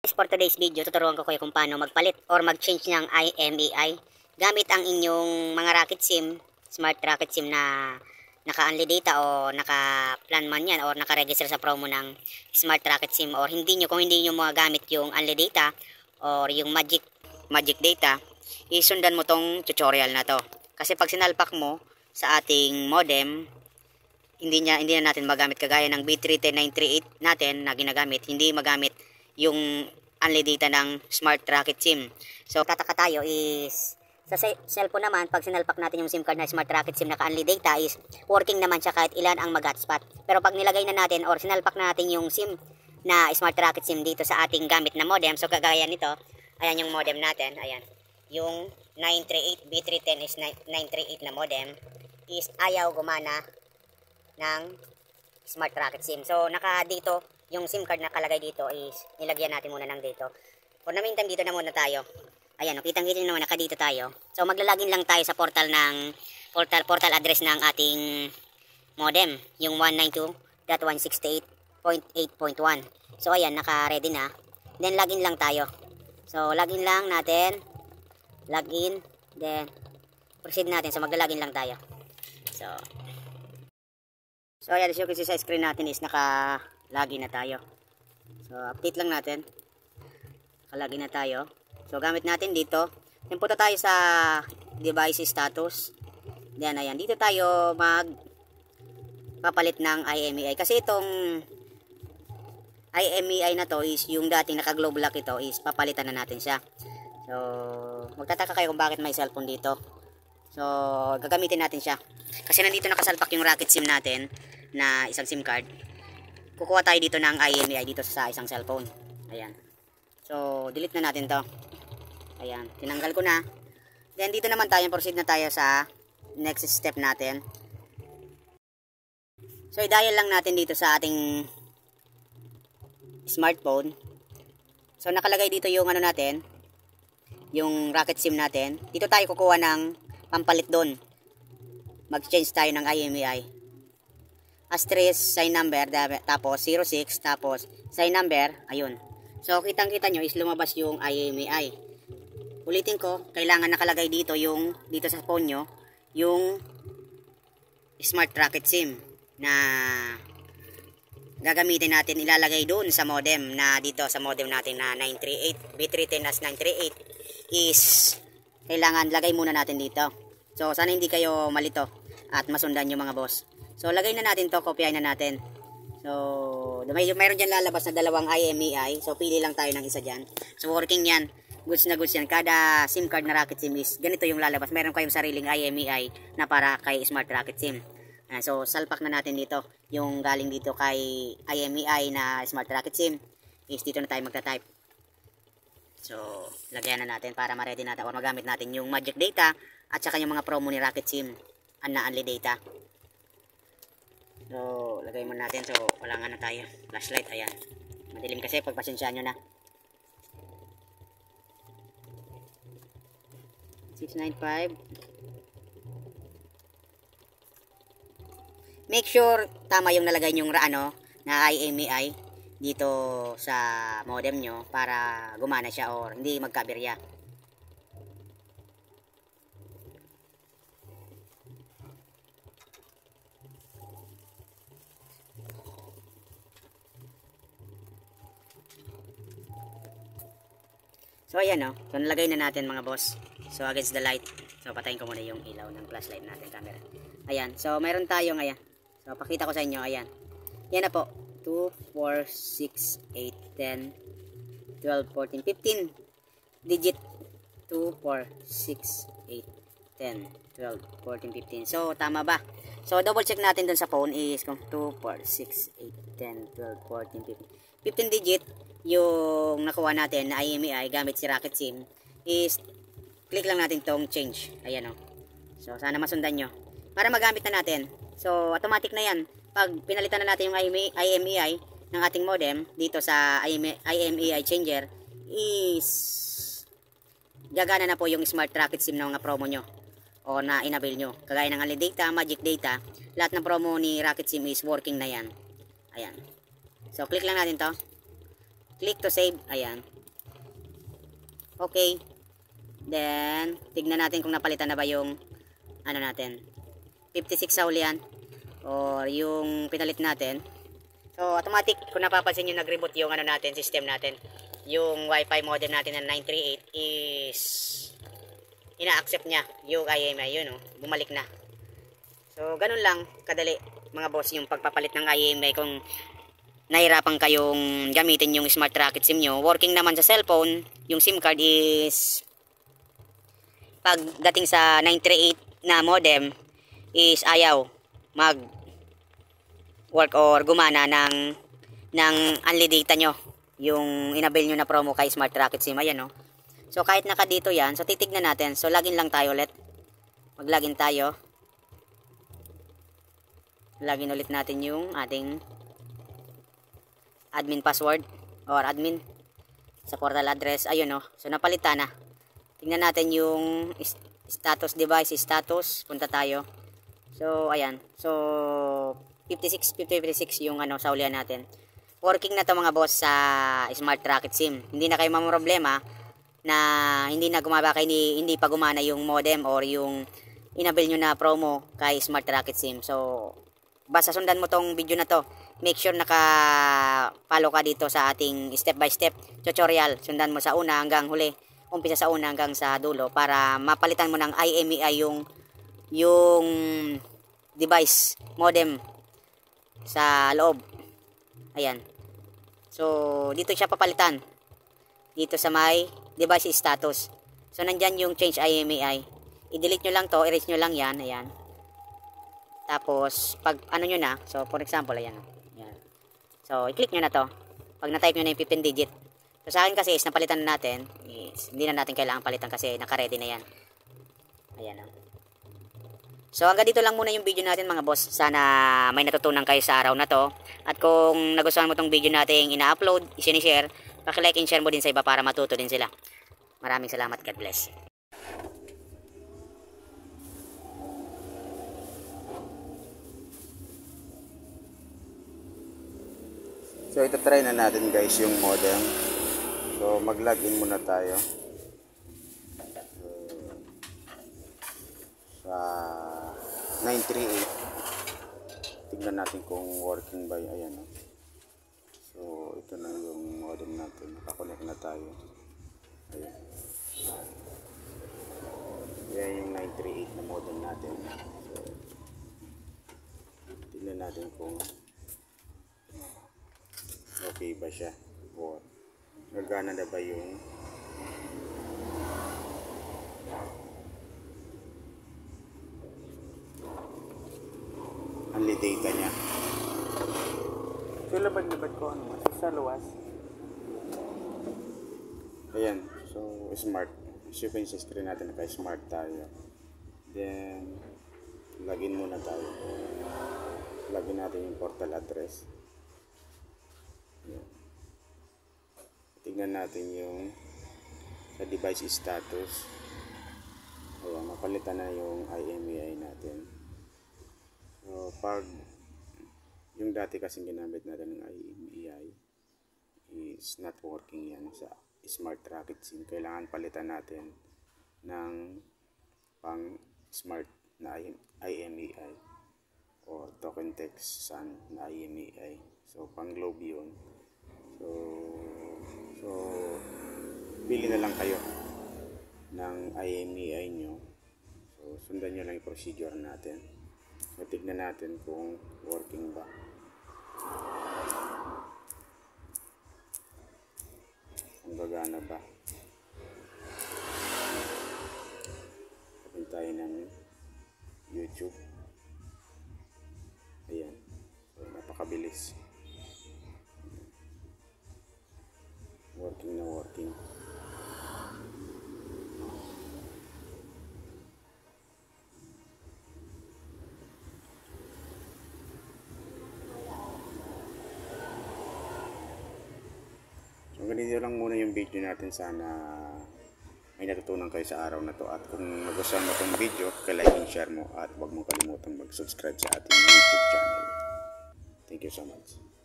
For today's video, tuturuan ko kayo kung paano magpalit or mag-change ng IMEI gamit ang inyong mga Rocket SIM, Smart Rocket SIM na naka-unli data o naka-plan man yan or naka-register sa promo ng Smart Rocket SIM, or kung hindi nyo magagamit yung unli data or yung magic data, isundan mo tong tutorial na to. Kasi pag sinalpak mo sa ating modem, hindi na natin magamit kagaya ng B310-938 natin na ginagamit, hindi magamit yung unli data ng Smart Rocket SIM. So tataka tayo is sa cellphone naman, pag sinalpak natin yung SIM card na Smart Rocket SIM na unli data is working naman siya kahit ilan ang mag-hotspot. Pero pag nilagay na natin or sinalpak natin yung SIM na Smart Rocket SIM dito sa ating gamit na modem, so kagaya nito, ayan yung modem natin, ayan. Yung 938 B310 is 938 na modem is ayaw gumana ng Smart Rocket SIM. So naka dito yung SIM card na kalagay dito is nilagyan natin muna ng dito. For the meantime, dito na muna tayo. Ayan, kitang-kita naman, naka dito tayo. So maglalagin lang tayo sa portal address ng ating modem, yung 192.168.8.1. So ayan, naka-ready na. Then login lang tayo. So login lang natin. Login, then proceed natin. So maglalagin lang tayo. So ayan, as you can see sa screen natin is naka-login na tayo. So update lang natin. Naka-login na tayo. So gamit natin dito. Then punta tayo sa device status. Then ayan, dito tayo magpapalit ng IMEI. Kasi itong IMEI na to is yung dating naka-globe lock, ito is papalitan na natin siya. So magtataka kayo kung bakit may cellphone dito. So gagamitin natin siya. Kasi nandito nakasalpak yung Rocket SIM natin na isang SIM card. Kukuha tayo dito ng IMEI dito sa isang cellphone. Ayan. So delete na natin to. Ayan, tinanggal ko na. Then dito naman tayo, proceed na tayo sa next step natin. So i-dial lang natin dito sa ating smartphone. So nakalagay dito yung ano natin, yung Rocket SIM natin. Dito tayo kukuha ng pampalit doon. Mag-change tayo ng IMEI. Asterisk, sign number, tapos 06, tapos sign number, ayun. So kitang-kita nyo is lumabas yung IMEI. Ulitin ko, kailangan nakalagay dito yung, dito sa phone nyo, yung Smart Rocket SIM na gagamitin natin, ilalagay doon sa modem na dito sa modem natin na 938, B310-938 is kailangan lagay muna natin dito. So sana hindi kayo malito at masundan yung mga boss. So lagay na natin to, kopyahin na natin. So mayroon dyan lalabas na dalawang IMEI. So pili lang tayo ng isa dyan. So working yan. Goods na goods yan. Kada SIM card na Rocket SIM is ganito yung lalabas. Meron kayong sariling IMEI na para kay Smart Rocket SIM. So salpak na natin dito. Yung galing dito kay IMEI na Smart Rocket SIM is dito na tayo magta-type. So lagyan na natin para ma-ready natin or magamit natin yung magic data at saka yung mga promo ni Rocket SIM na unli data. So lagay muna natin. So wala nga na tayo. Flashlight, ayan. Madilim kasi, pagpasensyaan nyo na. 695. Make sure tama yung nalagay yung na IMEI dito sa modem nyo para gumana siya or hindi magkabirya. So ayan o. So nalagay na natin mga boss. So against the light. So patayin ko muna yung ilaw ng flashlight natin, camera. Ayan. So mayroon tayo ngayon. So pakita ko sa inyo. Ayan. Yan na po. 2, 4, 6, 8, 10, 12, 14, 15 digit. 2, 4, 6, 8, 10, 12, 14, 15. So tama ba? So double check natin dun sa phone is kung 2, 4, 6, 8, 10, 12, 14, 15. 15 digit yung nakuha natin na IMEI gamit si Rocket SIM is click lang natin tong change. Ayan o. So sana masundan nyo para magamit na natin. So automatic na yan. Pag pinalitan na natin yung IMEI ng ating modem dito sa IMEI changer is gagana na po yung Smart Rocket SIM na mga promo nyo o na inavail nyo. Kagaya ng unli data, magic data, lahat ng promo ni Rocket SIM is working na yan. Ayan. So click lang natin to. Click to save. Ayan. Okay. Then, tignan natin kung napalitan na ba yung ano natin. 56 sa ulian. Or yung pinalit natin. So, automatic, kung napapansin nyo, nag-reboot yung ano natin, system natin. Yung Wi-Fi modem natin na 938 is ina-accept niya yung IMEI. Yun, oh, bumalik na. So, ganun lang kadali, mga boss, yung pagpapalit ng IMEI kung nahirapan kayong gamitin yung Smart Rocket SIM nyo. Working naman sa cellphone, yung SIM card is pagdating sa 938 na modem is ayaw mag work or gumana ng unlimited data nyo, yung inabil nyo na promo kay Smart Rocket SIM. Ayan, no? So kahit naka dito yan, so titignan natin. So login lang tayo ulit, mag-login tayo, login ulit natin yung ating admin password or admin sa portal address. Ayun, no? So napalitan na. Tingnan natin yung status, device status, punta tayo. So ayan, so 56 yung ano sa ulian natin. Working na to mga boss sa Smart Rocket SIM. Hindi na kayo mamroblema na hindi na hindi pa gumana yung modem or yung inabil nyo na promo kay Smart Rocket SIM. So basta sundan mo tong video na to. Make sure naka-follow ka dito sa ating step by step tutorial. Sundan mo sa una hanggang huli. Umpisa sa una hanggang sa dulo para mapalitan mo ng IMEI yung device modem sa loob. Ayan. So dito siya papalitan. Dito sa may device status. So nandyan yung change IMEI. I-delete nyo lang to, erase nyo lang yan. Ayan. Tapos pag ano nyo na, so for example, ayan. Ayan. So i-click nyo na to. Pag na-type nyo na yung 15 digit. So sa akin kasi is napalitan na natin. Hindi na natin kailangan palitan kasi naka-ready na yan. Ayan. So hanggang dito lang muna yung video natin mga boss. Sana may natutunan kayo sa araw na to. At kung nagustuhan mo tong video natin ina-upload, i-share, paki-like and share mo din sa iba para matuto din sila. Maraming salamat. God bless. So ito try na natin guys yung modem. So mag-login muna tayo. Sa 938. Tingnan natin kung working ba. Ayan. So ito na yung modem natin. Nakakonect na tayo. Ayan. Yan yung 938 na modem natin. So tingnan natin kung okay ba siya o nagana na ba yung unli data niya. So labad-labad ko ano sa luwas. Ayan, so smart. As you can see screen natin naka-smart tayo. Then login muna tayo. Login natin yung portal address. Tignan natin yung sa device status. Ayan, napalitan na yung IMEI natin. So pag yung dati kasing ginamit natin ng IMEI is not working yan sa Smart Rocket SIM, kailangan palitan natin ng pang smart na IMEI o token text SAN na IMEI. So pang globe yun. So pili na lang kayo ng IMEI nyo. So sundan nyo lang yung procedure natin. So, tignan natin kung working ba. Kung gagana ba. Open tayo ng YouTube. Ayan. So napakabilis. Working na working. So ganito lang muna yung video natin. Sana may natutunan kayo sa araw na to. At kung nagustuhan mo itong video, like and share mo. At huwag mong kalimutang mag-subscribe sa ating YouTube channel. Thank you so much.